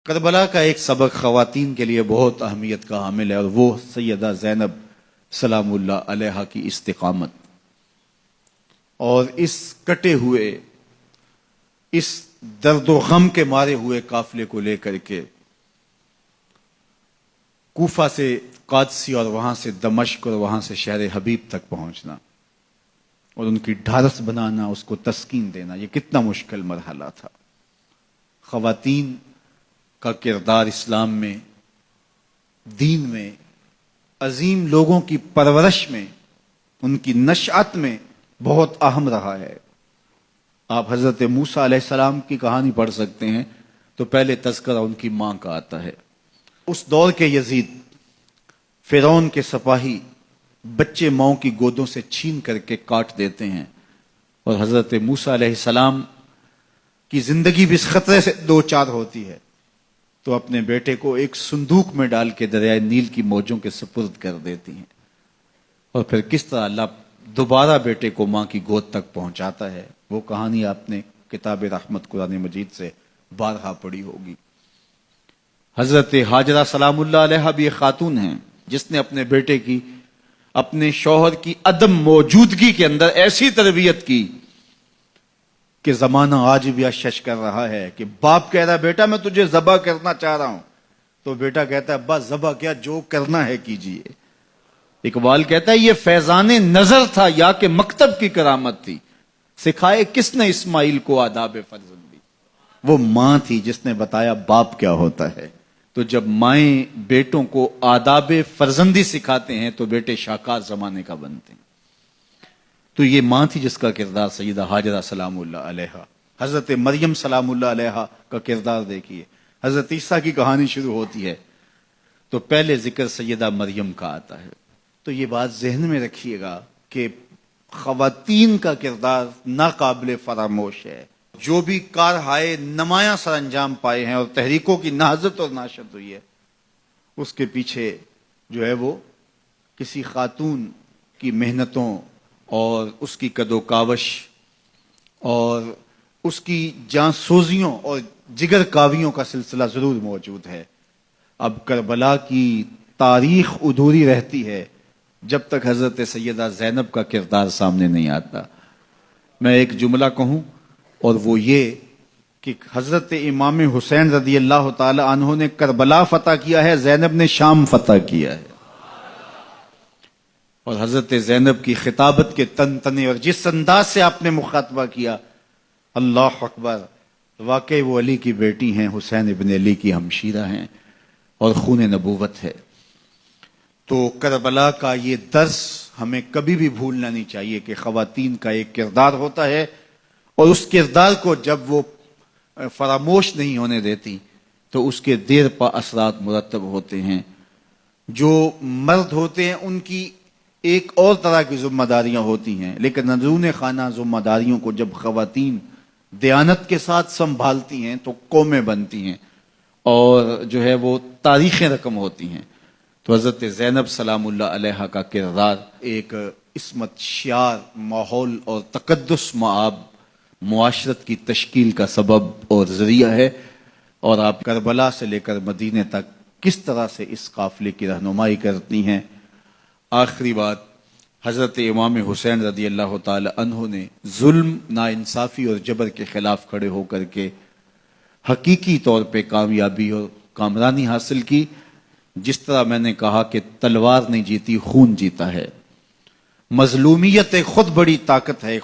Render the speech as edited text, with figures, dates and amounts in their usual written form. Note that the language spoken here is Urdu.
کربلا کا ایک سبق خواتین کے لیے بہت اہمیت کا حامل ہے، اور وہ سیدہ زینب سلام اللہ علیہا کی استقامت اور اس کٹے ہوئے، اس درد و غم کے مارے ہوئے قافلے کو لے کر کے کوفہ سے قادسی اور وہاں سے دمشق اور وہاں سے شہر حبیب تک پہنچنا اور ان کی ڈھارس بنانا، اس کو تسکین دینا، یہ کتنا مشکل مرحلہ تھا۔ خواتین کا کردار اسلام میں، دین میں، عظیم لوگوں کی پرورش میں، ان کی نشأت میں بہت اہم رہا ہے۔ آپ حضرت موسیٰ علیہ السلام کی کہانی پڑھ سکتے ہیں تو پہلے تذکرہ ان کی ماں کا آتا ہے۔ اس دور کے یزید، فرعون کے سپاہی بچے ماؤں کی گودوں سے چھین کر کے کاٹ دیتے ہیں، اور حضرت موسیٰ علیہ السلام کی زندگی بھی اس خطرے سے دو چار ہوتی ہے، تو اپنے بیٹے کو ایک صندوق میں ڈال کے دریائے نیل کی موجوں کے سپرد کر دیتی ہیں، اور پھر کس طرح اللہ دوبارہ بیٹے کو ماں کی گود تک پہنچاتا ہے، وہ کہانی آپ نے کتاب رحمت قرآن مجید سے بارہا پڑھی ہوگی۔ حضرت ہاجرہ سلام اللہ علیہا بھی ایک خاتون ہیں جس نے اپنے بیٹے کی، اپنے شوہر کی عدم موجودگی کے اندر ایسی تربیت کی کہ زمانہ آج بھی اشش کر رہا ہے کہ باپ کہہ رہا ہے بیٹا میں تجھے ذبح کرنا چاہ رہا ہوں، تو بیٹا کہتا ہے ابا ذبح کیا، جو کرنا ہے کیجئے۔ اقبال کہتا ہے یہ فیضان نظر تھا یا کہ مکتب کی کرامت تھی، سکھائے کس نے اسماعیل کو آداب فرزندی۔ وہ ماں تھی جس نے بتایا باپ کیا ہوتا ہے۔ تو جب مائیں بیٹوں کو آداب فرزندی سکھاتے ہیں تو بیٹے شاہکار زمانے کا بنتے ہیں۔ تو یہ ماں تھی جس کا کردار سیدہ ہاجرہ سلام اللہ علیہا۔ حضرت مریم سلام اللہ علیہا کا کردار دیکھیے، حضرت عیسیٰ کی کہانی شروع ہوتی ہے تو پہلے ذکر سیدہ مریم کا آتا ہے۔ تو یہ بات ذہن میں رکھیے گا کہ خواتین کا کردار ناقابل فراموش ہے۔ جو بھی کارہائے نمایاں سر انجام پائے ہیں اور تحریکوں کی نہضت اور ناشت ہوئی ہے، اس کے پیچھے جو ہے وہ کسی خاتون کی محنتوں اور اس کی کد و کاوش اور اس کی جانسوزیوں اور جگر کاویوں کا سلسلہ ضرور موجود ہے۔ اب کربلا کی تاریخ ادھوری رہتی ہے جب تک حضرت سیدہ زینب کا کردار سامنے نہیں آتا۔ میں ایک جملہ کہوں اور وہ یہ کہ حضرت امام حسین رضی اللہ تعالی عنہ نے کربلا فتح کیا ہے، زینب نے شام فتح کیا ہے۔ اور حضرت زینب کی خطابت کے تن تنے اور جس انداز سے آپ نے مخاطبہ کیا، اللہ اکبر، واقعی وہ علی کی بیٹی ہیں، حسین ابن علی کی ہمشیرہ ہیں اور خون نبوت ہے۔ تو کربلا کا یہ درس ہمیں کبھی بھی بھولنا نہیں چاہیے کہ خواتین کا ایک کردار ہوتا ہے، اور اس کردار کو جب وہ فراموش نہیں ہونے دیتی تو اس کے دیر پا اثرات مرتب ہوتے ہیں۔ جو مرد ہوتے ہیں ان کی ایک اور طرح کی ذمہ داریاں ہوتی ہیں، لیکن اندرون خانہ ذمہ داریوں کو جب خواتین دیانت کے ساتھ سنبھالتی ہیں تو قومیں بنتی ہیں اور جو ہے وہ تاریخیں رقم ہوتی ہیں۔ تو حضرت زینب سلام اللہ علیہا کا کردار ایک عصمت، شعار، ماحول اور تقدس مآب معاشرت کی تشکیل کا سبب اور ذریعہ ہے، اور آپ کربلا سے لے کر مدینے تک کس طرح سے اس قافلے کی رہنمائی کرتی ہیں۔ آخری بات، حضرت امام حسین رضی اللہ تعالی عنہ نے ظلم، ناانصافی اور جبر کے خلاف کھڑے ہو کر کے حقیقی طور پہ کامیابی اور کامرانی حاصل کی۔ جس طرح میں نے کہا کہ تلوار نہیں جیتی، خون جیتا ہے۔ مظلومیت خود بڑی طاقت ہے،